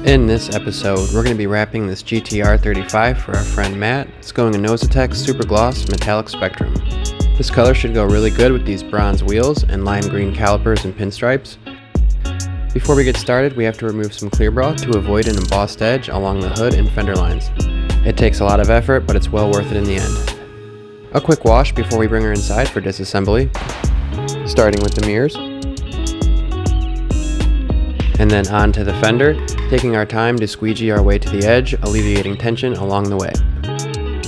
In this episode, we're going to be wrapping this GTR 35 for our friend Matt. It's going Inozetek Supergloss Metallic Spectrum. This color should go really good with these bronze wheels and lime green calipers and pinstripes. Before we get started, we have to remove some clear bra to avoid an embossed edge along the hood and fender lines. It takes a lot of effort, but it's well worth it in the end. A quick wash before we bring her inside for disassembly, starting with the mirrors. And then on to the fender, taking our time to squeegee our way to the edge, alleviating tension along the way.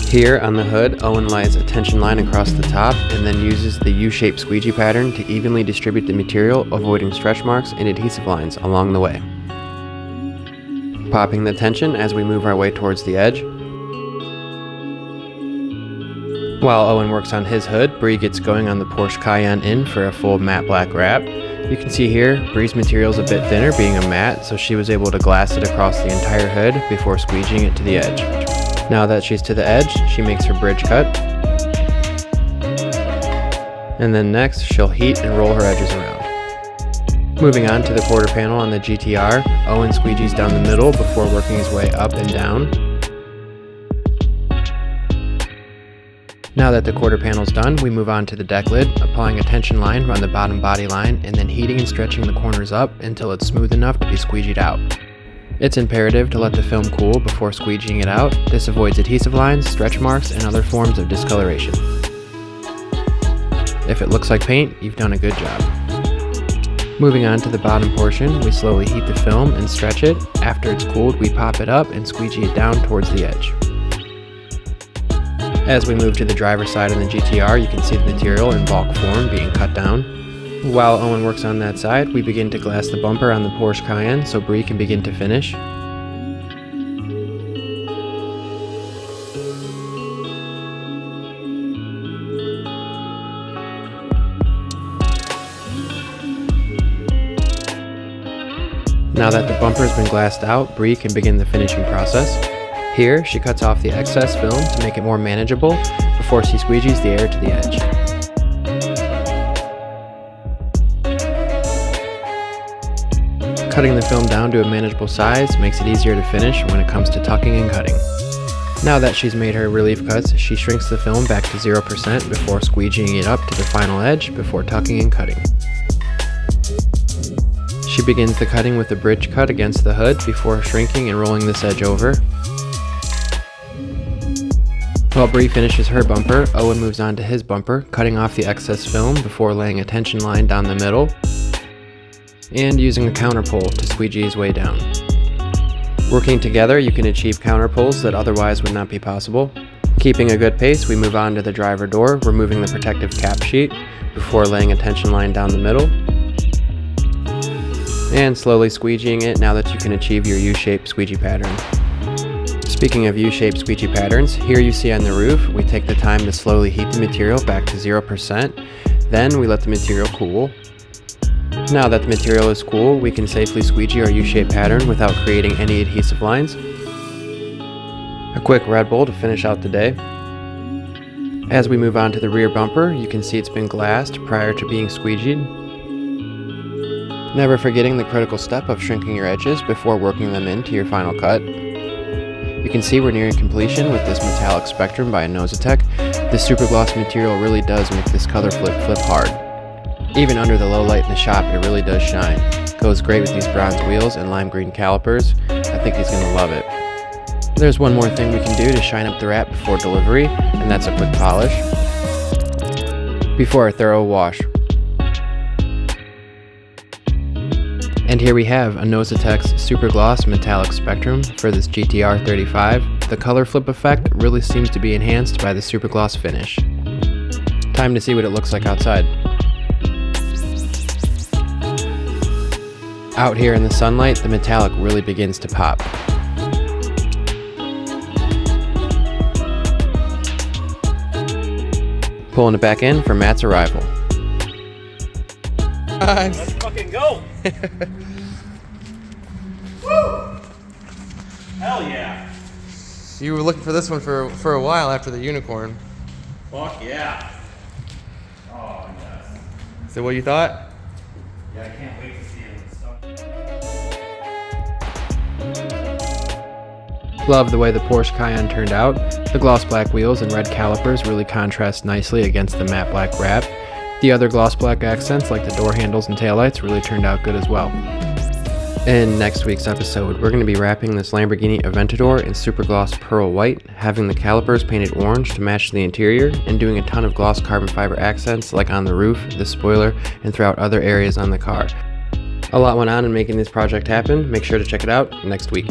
Here on the hood, Owen lies a tension line across the top and then uses the U-shaped squeegee pattern to evenly distribute the material, avoiding stretch marks and adhesive lines along the way. Popping the tension as we move our way towards the edge. While Owen works on his hood, Bree gets going on the Porsche Cayenne in for a full matte black wrap. You can see here, Bree's material is a bit thinner being a matte, so she was able to glass it across the entire hood before squeegeeing it to the edge. Now that she's to the edge, she makes her bridge cut. And then next, she'll heat and roll her edges around. Moving on to the quarter panel on the GTR, Owen squeegees down the middle before working his way up and down. Now that the quarter panel's done, we move on to the deck lid, applying a tension line around the bottom body line and then heating and stretching the corners up until it's smooth enough to be squeegeed out. It's imperative to let the film cool before squeegeeing it out. This avoids adhesive lines, stretch marks, and other forms of discoloration. If it looks like paint, you've done a good job. Moving on to the bottom portion, we slowly heat the film and stretch it. After it's cooled, we pop it up and squeegee it down towards the edge. As we move to the driver's side on the GTR, you can see the material in bulk form being cut down. While Owen works on that side, we begin to glass the bumper on the Porsche Cayenne so Bree can begin to finish. Now that the bumper has been glassed out, Bree can begin the finishing process. Here, she cuts off the excess film to make it more manageable before she squeegees the air to the edge. Cutting the film down to a manageable size makes it easier to finish when it comes to tucking and cutting. Now that she's made her relief cuts, she shrinks the film back to 0% before squeegeeing it up to the final edge before tucking and cutting. She begins the cutting with a bridge cut against the hood before shrinking and rolling this edge over. While Bree finishes her bumper, Owen moves on to his bumper, cutting off the excess film before laying a tension line down the middle and using a counter pull to squeegee his way down. Working together, you can achieve counter pulls that otherwise would not be possible. Keeping a good pace, we move on to the driver door, removing the protective cap sheet before laying a tension line down the middle and slowly squeegeeing it now that you can achieve your U-shaped squeegee pattern. Speaking of U-shaped squeegee patterns, here you see on the roof, we take the time to slowly heat the material back to 0%, then we let the material cool. Now that the material is cool, we can safely squeegee our U-shaped pattern without creating any adhesive lines. A quick Red Bull to finish out the day. As we move on to the rear bumper, you can see it's been glassed prior to being squeegeed. Never forgetting the critical step of shrinking your edges before working them into your final cut. You can see we're nearing completion with this metallic spectrum by Inozetek. This supergloss material really does make this color flip hard. Even under the low light in the shop, it really does shine. Goes great with these bronze wheels and lime green calipers. I think he's going to love it. There's one more thing we can do to shine up the wrap before delivery, and that's a quick polish before a thorough wash. And here we have Inozetek's Supergloss Metallic Spectrum for this GTR 35. The color flip effect really seems to be enhanced by the supergloss finish. Time to see what it looks like outside. Out here in the sunlight, the metallic really begins to pop. Pulling it back in for Matt's arrival. Let's fucking go! Woo! Hell yeah! You were looking for this one for a while after the unicorn. Fuck yeah! Oh yes. So what you thought? Yeah, I can't wait to see it. Love the way the Porsche Cayenne turned out. The gloss black wheels and red calipers really contrast nicely against the matte black wrap. The other gloss black accents like the door handles and taillights really turned out good as well. In next week's episode, we're going to be wrapping this Lamborghini Aventador in Supergloss Pearl White, having the calipers painted orange to match the interior, and doing a ton of gloss carbon fiber accents like on the roof, the spoiler, and throughout other areas on the car. A lot went on in making this project happen. Make sure to check it out next week.